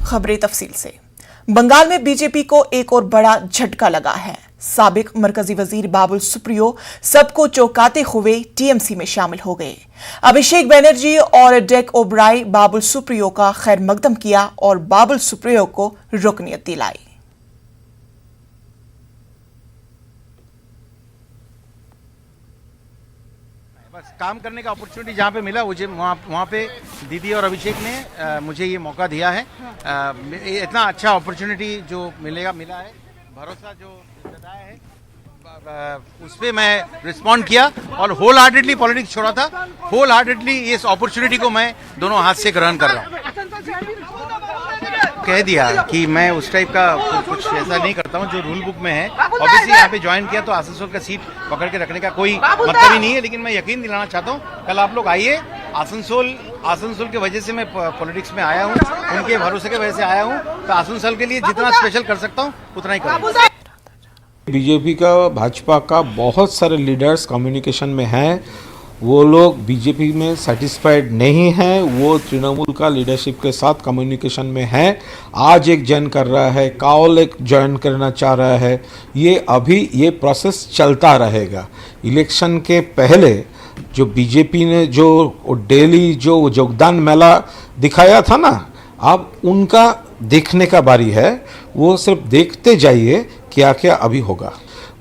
खबरें तफसील से। बंगाल में बीजेपी को एक और बड़ा झटका लगा है। साबिक मरकजी वजीर बाबुल सुप्रियो सबको चौंकाते हुए टीएमसी में शामिल हो गए। अभिषेक बनर्जी और डेक ओबराय बाबुल सुप्रियो का खैर मकदम किया और बाबुल सुप्रियो को रुकनियत दिलाई। बस काम करने का अपॉर्चुनिटी जहाँ पे मिला मुझे वहाँ पे दीदी और अभिषेक ने मुझे ये मौका दिया है। इतना अच्छा अपॉर्चुनिटी जो मिला है, भरोसा जो जताया है, उस पर मैं रिस्पॉन्ड किया और होल हार्टेडली पॉलिटिक्स छोड़ा था। होल हार्टेडली इस अपॉर्चुनिटी को मैं दोनों हाथ से ग्रहण कर रहा हूँ। कह दिया कि मैं उस टाइप का कुछ ऐसा नहीं करता हूँ जो रूल बुक में है। ऑब्वियसली यहाँ पे ज्वाइन किया तो आसनसोल का सीट पकड़ के रखने का कोई मतलब ही नहीं है, लेकिन मैं यकीन दिलाना चाहता हूँ कल आप लोग आइए। आसनसोल के वजह से मैं पॉलिटिक्स में आया हूँ, उनके भरोसे के वजह से आया हूँ, तो आसनसोल के लिए जितना स्पेशल कर सकता हूँ उतना ही करूँगा। बीजेपी का, भाजपा का बहुत सारे लीडर्स कम्युनिकेशन में हैं। वो लोग बीजेपी में सेटिस्फाइड नहीं हैं, वो तृणमूल का लीडरशिप के साथ कम्युनिकेशन में हैं। आज एक ज्वाइन कर रहा है, काल एक ज्वाइन करना चाह रहा है। ये प्रोसेस चलता रहेगा। इलेक्शन के पहले जो बीजेपी ने जो डेली जो योगदान मेला दिखाया था ना, अब उनका देखने का बारी है। वो सिर्फ देखते जाइए क्या क्या अभी होगा।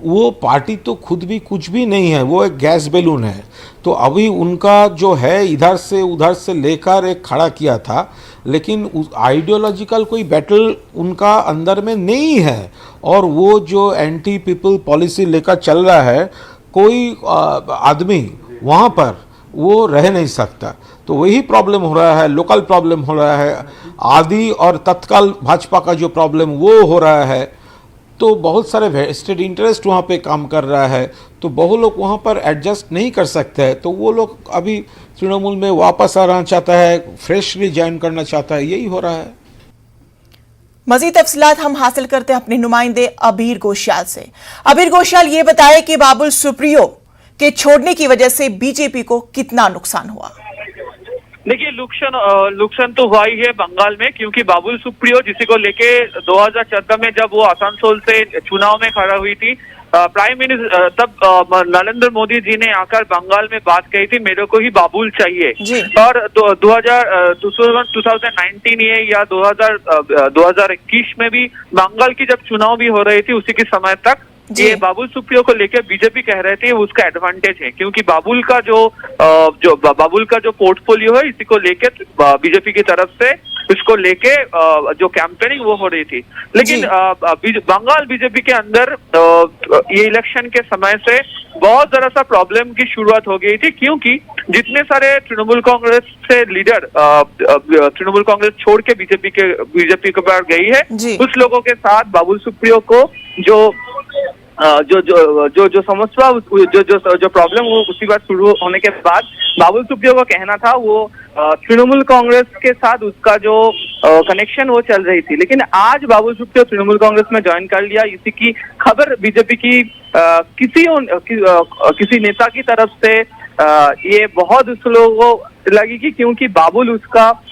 वो पार्टी तो खुद भी कुछ भी नहीं है, वो एक गैस बैलून है। तो अभी उनका जो है इधर से उधर से लेकर एक खड़ा किया था, लेकिन आइडियोलॉजिकल कोई बैटल उनका अंदर में नहीं है। और वो जो एंटी पीपल पॉलिसी लेकर चल रहा है, कोई आदमी वहाँ पर वो रह नहीं सकता। तो वही प्रॉब्लम हो रहा है, लोकल प्रॉब्लम हो रहा है, आदि और तत्काल भाजपा का जो प्रॉब्लम वो हो रहा है। तो बहुत सारे वेस्टेड इंटरेस्ट वहाँ पे काम कर रहा है, तो बहुत लोग वहाँ पर एडजस्ट नहीं कर सकते हैं। तो वो लोग अभी तृणमूल में वापस आना चाहता है, फ्रेशली ज्वाइन करना चाहता है, यही हो रहा है। मजीद तफसीलात हम हासिल करते हैं अपने नुमाइंदे अबीर घोषाल से। अबीर घोषाल, ये बताए कि बाबुल सुप्रियो के छोड़ने की वजह से बीजेपी को कितना नुकसान हुआ? देखिए, नुकसान तो हुआ ही है बंगाल में, क्योंकि बाबुल सुप्रियो जिसी को लेके 2014 में जब वो आसनसोल से चुनाव में खड़ा हुई थी, प्राइम मिनिस्टर तब नरेंद्र मोदी जी ने आकर बंगाल में बात कही थी, मेरे को ही बाबुल चाहिए। और 2019 या 2021 में भी बंगाल की जब चुनाव भी हो रही थी, उसी के समय तक ये बाबुल सुप्रियो को लेकर बीजेपी कह रहे थे उसका एडवांटेज है, क्योंकि बाबुल का जो पोर्टफोलियो है, इसी को लेकर बीजेपी की तरफ से इसको लेके जो कैंपेनिंग वो हो रही थी। लेकिन बंगाल बीजेपी के अंदर ये इलेक्शन के समय से बहुत जरा सा प्रॉब्लम की शुरुआत हो गई थी, क्योंकि जितने सारे तृणमूल कांग्रेस से लीडर तृणमूल कांग्रेस छोड़ के बीजेपी के पास गई है, उस लोगों के साथ बाबुल सुप्रियो को जो समस्या जो प्रॉब्लम वो उसी बात शुरू होने के बाद बाबुल सुप्रियो का कहना था वो तृणमूल कांग्रेस के साथ उसका जो कनेक्शन वो चल रही थी। लेकिन आज बाबुल सुप्रियो तृणमूल कांग्रेस में ज्वाइन कर लिया, इसी की खबर बीजेपी की किसी नेता की तरफ से ये बहुत उस लोगों को लगी कि क्योंकि बाबुल उसका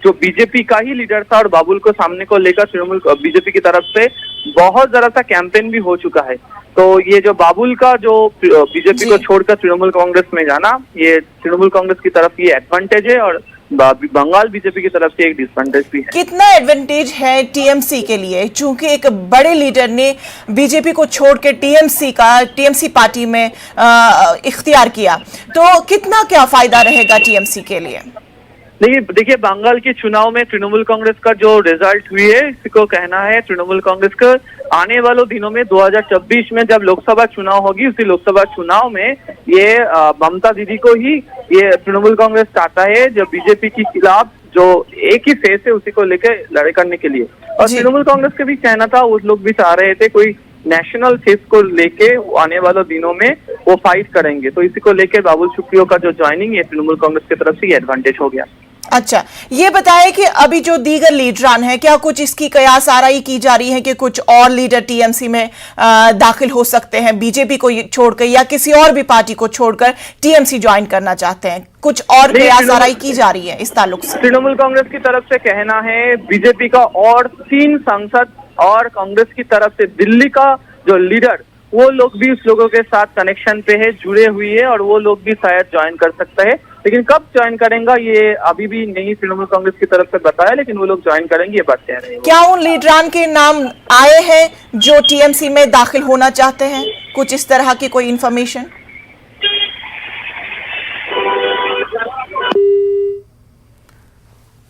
जो बीजेपी का ही लीडर था और बाबुल को सामने को लेकर तृणमूल बीजेपी की तरफ से बहुत जरा सा कैंपेन भी हो चुका है। तो ये जो बाबुल का जो बीजेपी को छोड़कर तृणमूल कांग्रेस में जाना, ये तृणमूल कांग्रेस की तरफ ये एडवांटेज है और बंगाल बीजेपी की तरफ से एक डिसएडवांटेज भी है। कितना एडवांटेज है टीएमसी के लिए, चूंकि एक बड़े लीडर ने बीजेपी को छोड़ के टीएमसी पार्टी में इख्तियार किया, तो कितना क्या फायदा रहेगा टीएमसी के लिए? देखिए, बंगाल के चुनाव में तृणमूल कांग्रेस का जो रिजल्ट हुई है, इसी को कहना है तृणमूल कांग्रेस का आने वाले दिनों में 2024 में जब लोकसभा चुनाव होगी, उसी लोकसभा चुनाव में ये ममता दीदी को ही ये तृणमूल कांग्रेस चाहता है, जो बीजेपी के खिलाफ जो एक ही फेस है उसी को लेकर लड़ाई करने के लिए। और तृणमूल कांग्रेस का भी कहना था, उस लोग भी चाह रहे थे कोई नेशनल फेस को लेके आने वाले दिनों में वो फाइट करेंगे। तो इसी को लेकर बाबुल सुप्रियो का जो ज्वाइनिंग है तृणमूल कांग्रेस की तरफ से एडवांटेज हो गया। अच्छा, ये बताएं कि अभी जो दीगर लीडरान हैं, क्या कुछ इसकी कयास आराई की जा रही है कि कुछ और लीडर टीएमसी में दाखिल हो सकते हैं, बीजेपी को छोड़कर या किसी और भी पार्टी को छोड़कर टीएमसी ज्वाइन करना चाहते हैं? कुछ और कयास आराई की जा रही है इस ताल्लुक से? तृणमूल कांग्रेस की तरफ से कहना है बीजेपी का और 3 सांसद और कांग्रेस की तरफ से दिल्ली का जो लीडर, वो लोग भी उस लोगों के साथ कनेक्शन पे है, जुड़े हुए हैं और वो लोग भी शायद ज्वाइन कर सकते हैं। लेकिन कब ज्वाइन करेंगे ये अभी भी नहीं तृणमूल कांग्रेस की तरफ से बताया, लेकिन वो लोग ज्वाइन करेंगे, ये बात कह रहे हैं। क्या उन लीडरान के नाम आए हैं जो टीएमसी में दाखिल होना चाहते हैं? कुछ इस तरह की कोई इंफॉर्मेशन?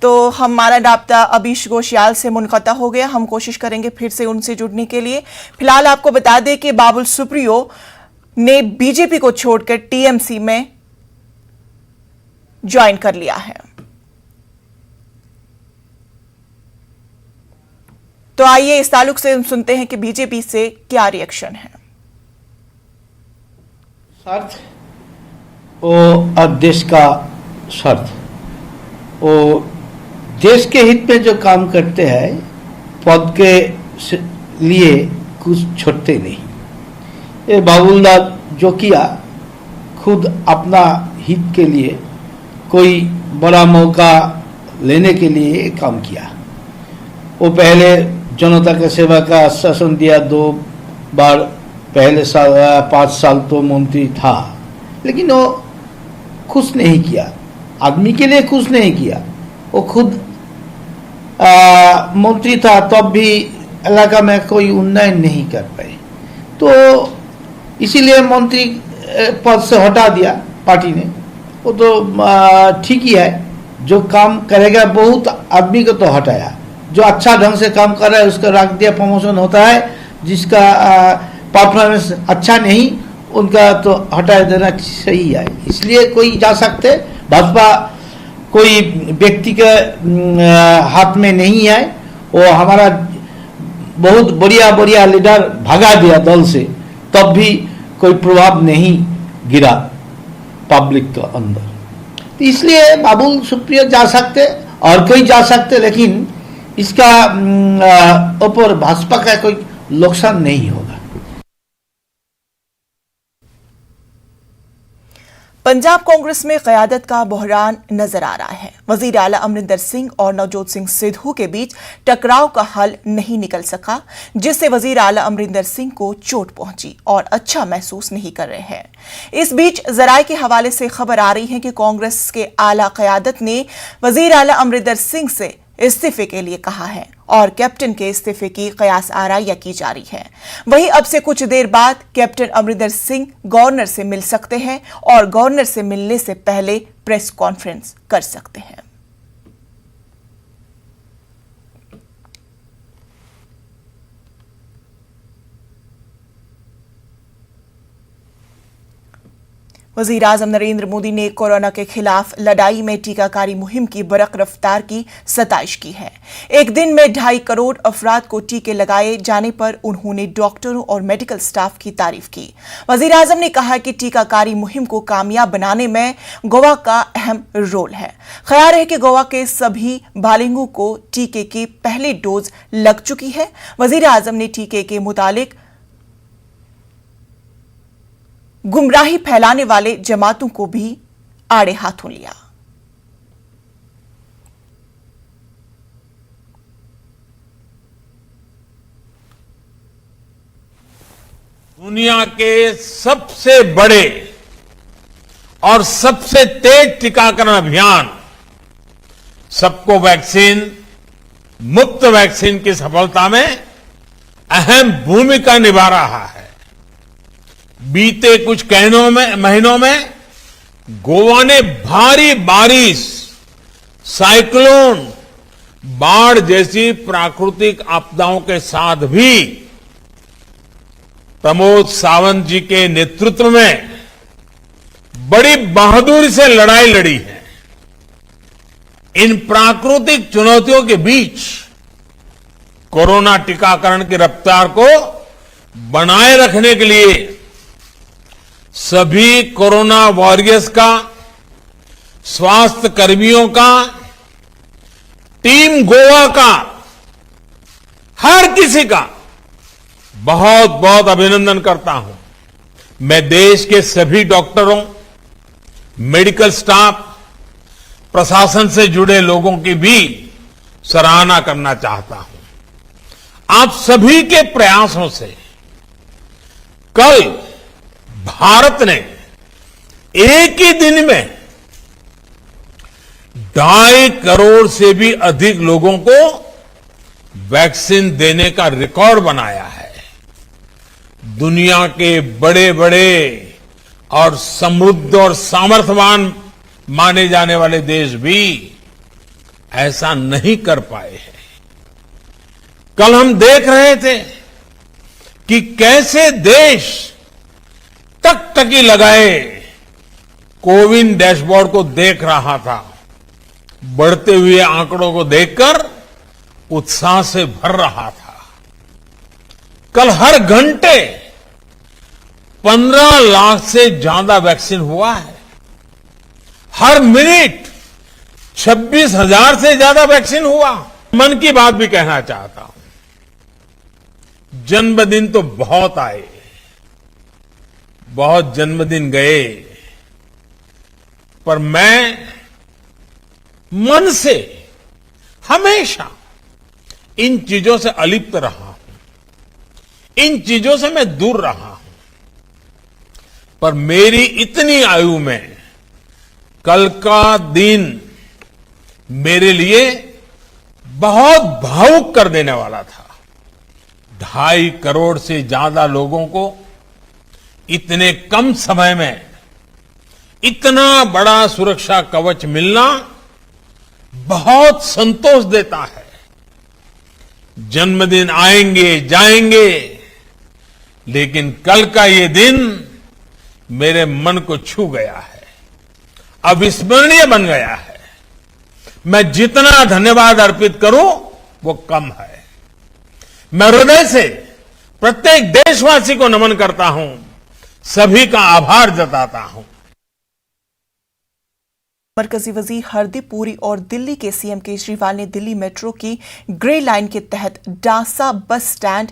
तो हमारा राब्ता अबीश गोशियाल से मुनक़ता हो गया। हम कोशिश करेंगे फिर से उनसे जुड़ने के लिए। फिलहाल आपको बता दें कि बाबुल सुप्रियो ने बीजेपी को छोड़कर टीएमसी में ज्वाइन कर लिया है। तो आइए इस ताल्लुक से हम सुनते हैं कि बीजेपी से क्या रिएक्शन है। शर्त वो अब देश का शर्त, वो देश के हित में जो काम करते हैं पद के लिए कुछ छोड़ते नहीं। ये बाबुलदार जो किया खुद अपना हित के लिए, कोई बड़ा मौका लेने के लिए काम किया। वो पहले जनता के सेवा का आश्वासन दिया 2 बार, पहले 5 साल तो मंत्री था, लेकिन वो खुश नहीं किया, आदमी के लिए खुश नहीं किया। वो खुद मंत्री था तब भी इलाका में कोई उन्नयन नहीं कर पाए, तो इसीलिए मंत्री पद से हटा दिया पार्टी ने। वो तो ठीक ही है, जो काम करेगा, बहुत आदमी को तो हटाया, जो अच्छा ढंग से काम कर रहा है उसका रख दिया, प्रमोशन होता है। जिसका परफॉर्मेंस अच्छा नहीं उनका तो हटा देना सही है। इसलिए कोई जा सकते, भाजपा कोई व्यक्ति के हाथ में नहीं है। वो हमारा बहुत बढ़िया लीडर भगा दिया दल से, तब भी कोई प्रभाव नहीं गिरा पब्लिक के अंदर। तो इसलिए बाबुल सुप्रियो जा सकते और कोई जा सकते, लेकिन इसका ऊपर भाजपा का कोई नुकसान नहीं होगा। पंजाब कांग्रेस में क़यादत का बहरान नजर आ रहा है। वजीर आला अमरिंदर सिंह और नवजोत सिंह सिद्धू के बीच टकराव का हल नहीं निकल सका, जिससे वजीर आला अमरिंदर सिंह को चोट पहुंची और अच्छा महसूस नहीं कर रहे हैं। इस बीच जराये के हवाले से खबर आ रही है कि कांग्रेस के आला क़यादत ने वजीर आला अमरिंदर सिंह से इस्तीफे के लिए कहा है और कैप्टन के इस्तीफे की कयास आराइयां की जा रही है। वहीं अब से कुछ देर बाद कैप्टन अमरिंदर सिंह गवर्नर से मिल सकते हैं और गवर्नर से मिलने से पहले प्रेस कॉन्फ्रेंस कर सकते हैं। वज़ीर आज़म नरेंद्र मोदी ने कोरोना के खिलाफ लड़ाई में टीकाकारी मुहिम की बरक रफ्तार की सताइश की है। एक दिन में 2.5 करोड़ अफराद को टीके लगाए जाने पर उन्होंने डॉक्टरों और मेडिकल स्टाफ की तारीफ की। वज़ीर आज़म ने कहा कि टीकाकारी मुहिम को कामयाब बनाने में गोवा का अहम रोल है। ख्याल है कि गोवा के सभी बालिगों को टीके की पहली डोज लग चुकी है। वज़ीर आज़म ने टीके के मुतालिक गुमराही फैलाने वाले जमातों को भी आड़े हाथों लिया। दुनिया के सबसे बड़े और सबसे तेज टीकाकरण अभियान सबको वैक्सीन, मुफ्त वैक्सीन की सफलता में अहम भूमिका निभा रहा है। बीते कुछ महीनों में गोवा ने भारी बारिश, साइक्लोन, बाढ़ जैसी प्राकृतिक आपदाओं के साथ भी प्रमोद सावंत जी के नेतृत्व में बड़ी बहादुरी से लड़ाई लड़ी है। इन प्राकृतिक चुनौतियों के बीच कोरोना टीकाकरण की रफ्तार को बनाए रखने के लिए सभी कोरोना वॉरियर्स का, स्वास्थ्य कर्मियों का टीम गोवा का, हर किसी का बहुत बहुत अभिनंदन करता हूं। मैं देश के सभी डॉक्टरों, मेडिकल स्टाफ, प्रशासन से जुड़े लोगों की भी सराहना करना चाहता हूं। आप सभी के प्रयासों से कल भारत ने एक ही दिन में 2.5 करोड़ से भी अधिक लोगों को वैक्सीन देने का रिकॉर्ड बनाया है। दुनिया के बड़े बड़े और समृद्ध और सामर्थ्यवान माने जाने वाले देश भी ऐसा नहीं कर पाए हैं। कल हम देख रहे थे कि कैसे देश टकटकी लगाए कोविन डैशबोर्ड को देख रहा था। बढ़ते हुए आंकड़ों को देखकर उत्साह से भर रहा था। कल हर घंटे 15 लाख से ज्यादा वैक्सीन हुआ है। हर मिनट 26,000 से ज्यादा वैक्सीन हुआ। मन की बात भी कहना चाहता हूं, जन्मदिन तो बहुत आए, बहुत जन्मदिन गए, पर मैं मन से हमेशा इन चीजों से अलिप्त रहा हूं, इन चीजों से मैं दूर रहा हूं। पर मेरी इतनी आयु में कल का दिन मेरे लिए बहुत भावुक कर देने वाला था। 2.5 करोड़ से ज्यादा लोगों को इतने कम समय में इतना बड़ा सुरक्षा कवच मिलना बहुत संतोष देता है। जन्मदिन आएंगे जाएंगे, लेकिन कल का ये दिन मेरे मन को छू गया है, अविस्मरणीय बन गया है। मैं जितना धन्यवाद अर्पित करूं वो कम है। मैं हृदय से प्रत्येक देशवासी को नमन करता हूं, सभी का आभार जताता हूं। मरकजी वजीर हरदीप पुरी और दिल्ली के सीएम केजरीवाल ने दिल्ली मेट्रो की ग्रे लाइन के तहत Dasa bus stand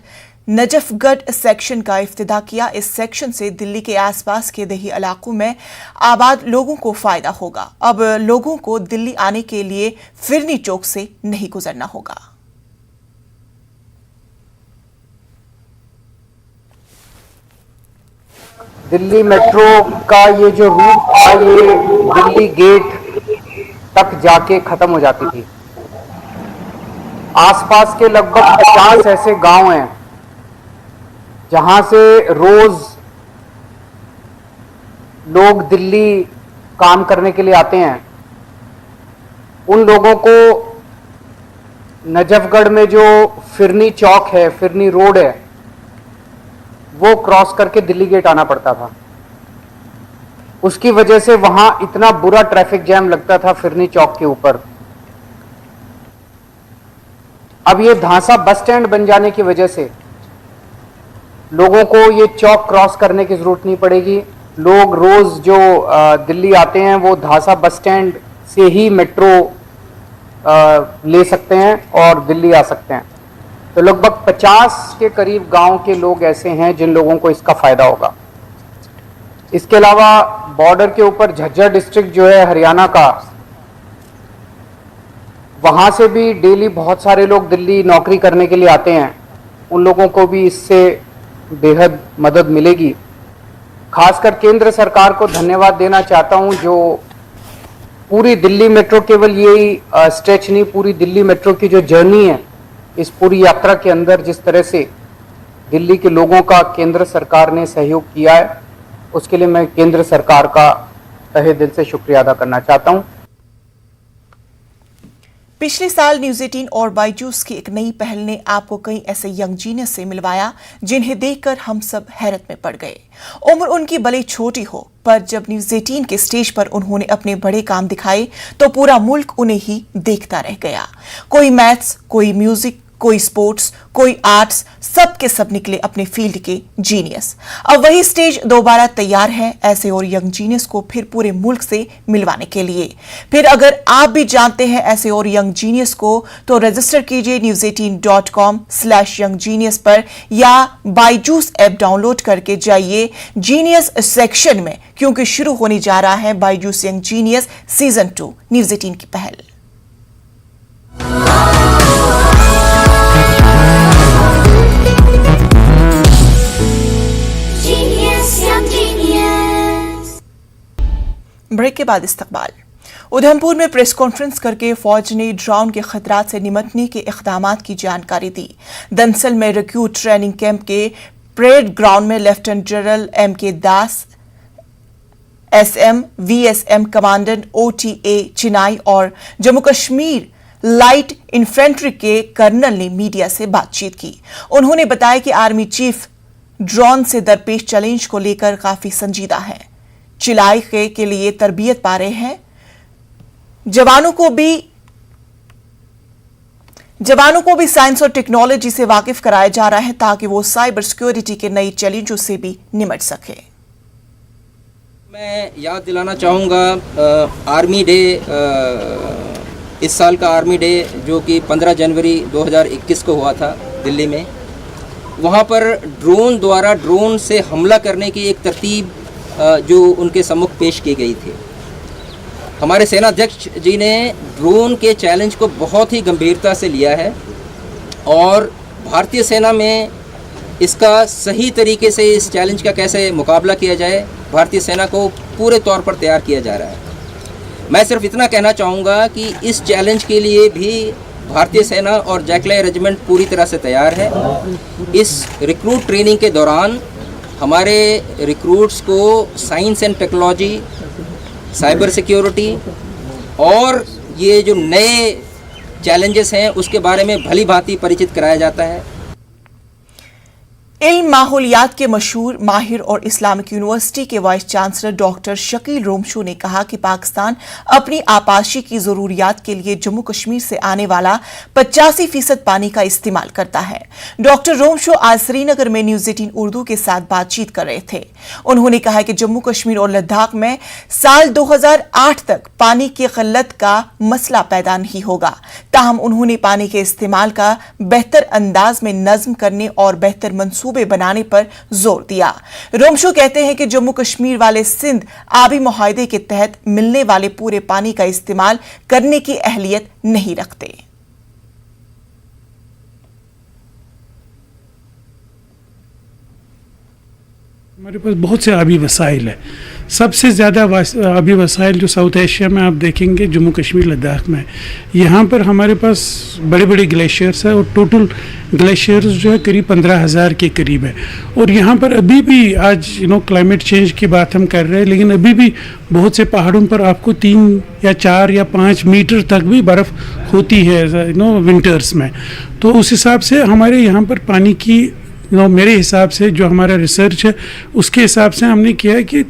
Najafgarh section का इफ्तिताह किया। इस सेक्शन से दिल्ली के आसपास के देही इलाकों में आबाद लोगों को फायदा होगा। अब लोगों को दिल्ली आने के लिए फिरनी चौक से नहीं गुजरना होगा। दिल्ली मेट्रो का ये जो रूट था, ये दिल्ली गेट तक जाके खत्म हो जाती थी। आसपास के लगभग 50 ऐसे गांव हैं जहां से रोज लोग दिल्ली काम करने के लिए आते हैं। उन लोगों को नजफगढ़ में जो फिरनी चौक है, फिरनी रोड है, वो क्रॉस करके दिल्ली गेट आना पड़ता था। उसकी वजह से वहां इतना बुरा ट्रैफिक जैम लगता था फिरनी चौक के ऊपर। अब ये धांसा बस स्टैंड बन जाने की वजह से लोगों को ये चौक क्रॉस करने की जरूरत नहीं पड़ेगी। लोग रोज जो दिल्ली आते हैं वो धांसा बस स्टैंड से ही मेट्रो ले सकते हैं और दिल्ली आ सकते हैं। तो लगभग 50 के करीब गांव के लोग ऐसे हैं जिन लोगों को इसका फायदा होगा। इसके अलावा बॉर्डर के ऊपर झज्जर डिस्ट्रिक्ट जो है हरियाणा का, वहां से भी डेली बहुत सारे लोग दिल्ली नौकरी करने के लिए आते हैं। उन लोगों को भी इससे बेहद मदद मिलेगी। खासकर केंद्र सरकार को धन्यवाद देना चाहता हूं, जो पूरी दिल्ली मेट्रो, केवल यही स्ट्रेच नहीं, पूरी दिल्ली मेट्रो की जो जर्नी है, इस पूरी यात्रा के अंदर जिस तरह से दिल्ली के लोगों का केंद्र सरकार ने सहयोग किया है, उसके लिए मैं केंद्र सरकार का तहे दिल से शुक्रिया अदा करना चाहता हूं। पिछले साल न्यूज 18 और बायजूस की एक नई पहल ने आपको कई ऐसे यंग जीनियस से मिलवाया जिन्हें देखकर हम सब हैरत में पड़ गए। उम्र उनकी भले छोटी हो, पर जब न्यूज 18 के स्टेज पर उन्होंने अपने बड़े काम दिखाए तो पूरा मुल्क उन्हें ही देखता रह गया। कोई मैथ्स, कोई म्यूजिक, कोई स्पोर्ट्स, कोई आर्ट्स, सब के सब निकले अपने फील्ड के जीनियस। अब वही स्टेज दोबारा तैयार है ऐसे और यंग जीनियस को फिर पूरे मुल्क से मिलवाने के लिए। फिर अगर आप भी जानते हैं ऐसे और यंग जीनियस को तो रजिस्टर कीजिए news18.com/younggenius पर या बायजूस ऐप डाउनलोड करके जाइए जीनियस सेक्शन में, क्योंकि शुरू होने जा रहा है Byju's young genius season 2 news 18 की पहल। ब्रेक के बाद इस्तकबाल। उधमपुर में प्रेस कॉन्फ्रेंस करके फौज ने ड्रोन के खतरात से निपटने के इक़दामात की जानकारी दी। दंसल में रिक्रूट ट्रेनिंग कैंप के परेड ग्राउंड में लेफ्टिनेंट जनरल M.K. दास, SM, VSM कमांडेंट OTA चिनाई और जम्मू कश्मीर लाइट इन्फेंट्री के कर्नल ने मीडिया से बातचीत की। उन्होंने बताया कि आर्मी चीफ ड्रोन से दरपेश चैलेंज को लेकर काफी संजीदा है, चिलाई के लिए तरबियत पा रहे हैं। जवानों को भी साइंस और टेक्नोलॉजी से वाकिफ कराया जा रहा है ताकि वो साइबर सिक्योरिटी के नए चैलेंजों से भी निपट सके। मैं याद दिलाना चाहूँगा आर्मी डे, इस साल का आर्मी डे जो कि 15 जनवरी 2021 को हुआ था दिल्ली में। वहाँ पर ड्रोन से हमला करने की एक तरतीब जो उनके सम्मुख पेश की गई थी। हमारे सेनाध्यक्ष जी ने ड्रोन के चैलेंज को बहुत ही गंभीरता से लिया है और भारतीय सेना में इसका सही तरीके से इस चैलेंज का कैसे मुकाबला किया जाए, भारतीय सेना को पूरे तौर पर तैयार किया जा रहा है। मैं सिर्फ इतना कहना चाहूँगा कि इस चैलेंज के लिए भी भारतीय सेना और जैकलाई रेजिमेंट पूरी तरह से तैयार है। इस रिक्रूट ट्रेनिंग के दौरान हमारे रिक्रूट्स को science and technology, cyber security और ये जो नए चैलेंजेस हैं उसके बारे में भली भांति परिचित कराया जाता है। इल्म माहौलियात के मशहूर माहिर और इस्लामिक यूनिवर्सिटी के वाइस चांसलर डॉक्टर शकील रोमशो ने कहा कि पाकिस्तान अपनी आपाशी की जरूरियात के लिए जम्मू कश्मीर से आने वाला 85% पानी का इस्तेमाल करता है। डॉक्टर रोमशो आज श्रीनगर में न्यूज 18 उर्दू के साथ बातचीत कर रहे थे। उन्होंने कहा कि जम्मू कश्मीर और लद्दाख में साल 2008 तक पानी की किल्लत का मसला पैदा नहीं होगा। ताहम उन्होंने पानी के इस्तेमाल का बेहतर अंदाज में नज्म करने और बेहतर मंसूबे बनाने पर जोर दिया। रोमशो कहते हैं कि जम्मू कश्मीर वाले सिंध आबी मुआहदे के तहत मिलने वाले पूरे पानी का इस्तेमाल करने की अहलियत नहीं रखते। हमारे पास बहुत से आबी वसाइल है। सबसे ज़्यादा आबी वसाइल जो साउथ एशिया में आप देखेंगे जम्मू कश्मीर लद्दाख में। यहाँ पर हमारे पास बड़े बड़े ग्लेशियर्स है और टोटल ग्लेशियर्स जो है करीब 15,000 के करीब है। और यहाँ पर अभी भी आज क्लाइमेट चेंज की बात हम कर रहे हैं, लेकिन अभी भी बहुत से पहाड़ों पर आपको 3 या 4 या 5 मीटर तक भी बर्फ़ होती है विंटर्स में। तो उस हिसाब से हमारे यहाँ पर पानी की मेरे हिसाब से जो हमारा रिसर्च है उसके हिसाब से हमने किया है कि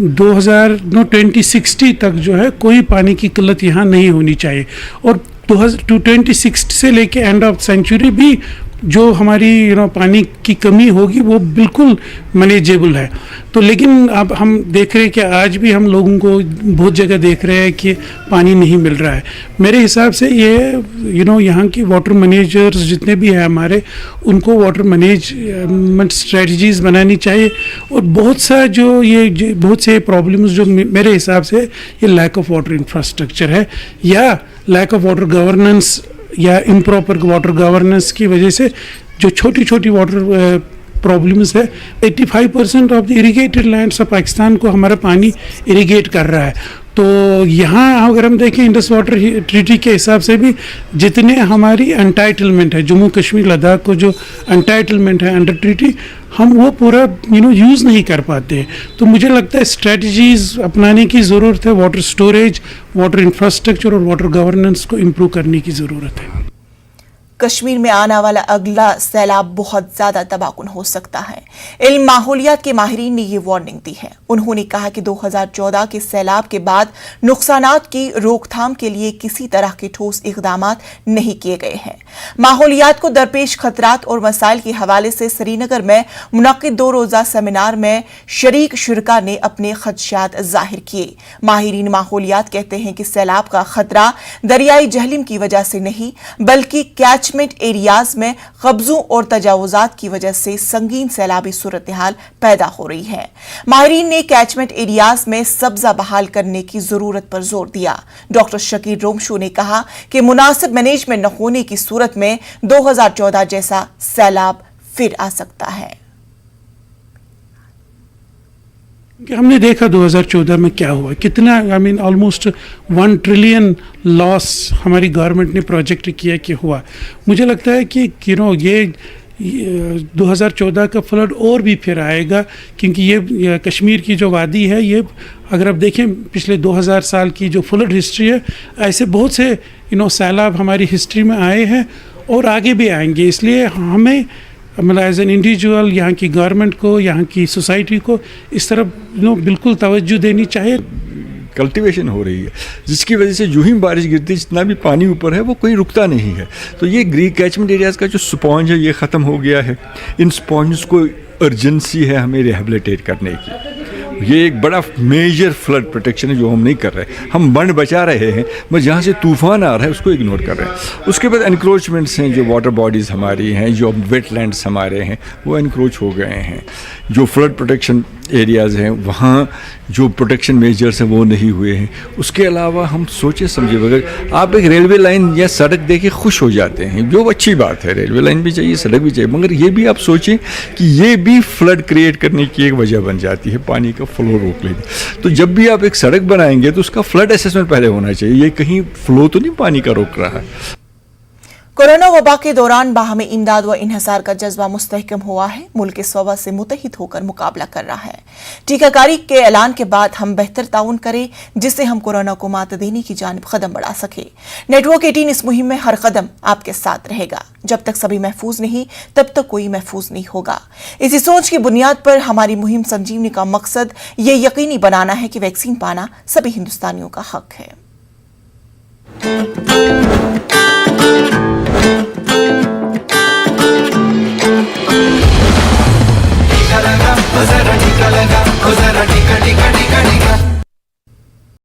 2060 तक जो है कोई पानी की किल्लत यहाँ नहीं होनी चाहिए। और 2060 से लेके एंड ऑफ सेंचुरी भी जो हमारी पानी की कमी होगी वो बिल्कुल मैनेजेबल है। तो लेकिन अब हम देख रहे हैं कि आज भी हम लोगों को बहुत जगह देख रहे हैं कि पानी नहीं मिल रहा है। मेरे हिसाब से ये यहाँ की वाटर मैनेजर्स जितने भी हैं हमारे, उनको वाटर मैनेजमेंट स्ट्रेटजीज़ बनानी चाहिए। और बहुत सा बहुत से प्रॉब्लम्स जो मेरे हिसाब से ये लैक ऑफ वाटर इंफ्रास्ट्रक्चर है या लैक ऑफ वाटर गवर्नेंस या इम्प्रॉपर वाटर गवर्नेंस की वजह से जो छोटी छोटी वाटर प्रॉब्लम्स है। 85% of the irrigated lands of Pakistan को हमारा पानी इरिगेट कर रहा है। तो यहाँ अगर हम देखें इंडस वाटर ट्रीटी के हिसाब से भी जितने हमारी एंटाइटलमेंट है, जम्मू कश्मीर लद्दाख को जो एंटाइटलमेंट है अंडर ट्रीटी, हम वो पूरा यूज़ नहीं कर पाते। तो मुझे लगता है स्ट्रेटजीज़ अपनाने की ज़रूरत है। वाटर स्टोरेज, वाटर इंफ्रास्ट्रक्चर और वाटर गवर्नेंस को इम्प्रूव करने की ज़रूरत है। कश्मीर में आने वाला अगला सैलाब बहुत ज्यादा तबाहकुन हो सकता है। इल्म माहौलियात के माहिरीन ने ये वार्निंग दी है। उन्होंने कहा कि 2014 के सैलाब के बाद नुकसानात की रोकथाम के लिए किसी तरह के ठोस इकदामात नहीं किए गए हैं। माहौलियात को दरपेश खतरात और मसाइल के हवाले से श्रीनगर में मुनक्किद 2 रोजा सेमिनार में शरीक शुरका ने अपने खदशात जाहिर किए। माहिरीन माहौलियात कहते हैं कि सैलाब का खतरा दरियाई जहलिम की वजह से नहीं बल्कि कैचमेंट एरियाज में कब्जों और तजावुजात की वजह से संगीन सैलाबी सूरत हाल पैदा हो रही है। माहिरीन ने कैचमेंट एरियाज में सब्जा बहाल करने की जरूरत पर जोर दिया। डॉक्टर शकीर रोमशू ने कहा कि मुनासिब मैनेजमेंट न होने की सूरत में 2014 जैसा सैलाब फिर आ सकता है। कि हमने देखा 2014 में क्या हुआ, कितना ऑलमोस्ट 1 ट्रिलियन लॉस हमारी गवर्नमेंट ने प्रोजेक्ट किया कि हुआ। मुझे लगता है कि ये 2014 का फ्लड और भी फिर आएगा, क्योंकि ये कश्मीर की जो वादी है, ये अगर आप देखें पिछले 2000 साल की जो फ्लड हिस्ट्री है, ऐसे बहुत से सैलाब हमारी हिस्ट्री में आए हैं और आगे भी आएंगे। इसलिए हमें मतलब एज एन इंडिविजुअल यहाँ की गवर्नमेंट को, यहाँ की सोसाइटी को इस तरफ बिल्कुल तवज्जो देनी चाहिए। कल्टीवेशन हो रही है, जिसकी वजह से जो ही बारिश गिरती है, जितना भी पानी ऊपर है वो कोई रुकता नहीं है। तो ये ग्रीक कैचमेंट एरियाज़ का जो स्पॉन्ज है ये ख़त्म हो गया है। इन स्पॉन्ज को अर्जेंसी है हमें रिहेबिलिटेट करने की। ये एक बड़ा मेजर फ्लड प्रोटेक्शन है जो हम नहीं कर रहे। हम बंड बचा रहे हैं, बस जहाँ से तूफान आ रहा है उसको इग्नोर कर रहे हैं। उसके बाद एनक्रोचमेंट्स हैं, जो वाटर बॉडीज़ हमारी हैं, जो वेटलैंड्स हमारे हैं, वो एनक्रोच हो गए हैं। जो फ्लड प्रोटेक्शन एरियाज़ हैं वहाँ जो प्रोटेक्शन मेजर्स हैं वो नहीं हुए हैं। उसके अलावा हम सोचे समझे बगैर आप एक रेलवे लाइन या सड़क देके खुश हो जाते हैं, जो अच्छी बात है, रेलवे लाइन भी चाहिए, सड़क भी चाहिए, मगर ये भी आप सोचें कि ये भी फ्लड क्रिएट करने की एक वजह बन जाती है, पानी का फ्लो रोक लेगी। तो जब भी आप एक सड़क बनाएंगे तो उसका फ्लड असेसमेंट पहले होना चाहिए। ये कहीं फ्लो तो नहीं पानी का रोक रहा है। कोरोना वबा के दौरान बाहमी इमदाद व इन्हसार का जज्बा मुस्तहकम हुआ है। मुल्क इस वबा से मुतहिद होकर मुकाबला कर रहा है। टीकाकारी के ऐलान के बाद हम बेहतर ताउन करें, जिससे हम कोरोना को मात देने की जानिब कदम बढ़ा सके। नेटवर्क 18 इस मुहिम में हर कदम आपके साथ रहेगा। जब तक सभी महफूज नहीं, तब तक कोई महफूज नहीं होगा। इसी सोच की बुनियाद पर हमारी मुहिम संजीवनी का मकसद ये यकीनी बनाना है कि वैक्सीन पाना सभी हिंदुस्तानियों का हक है। टीका लगा,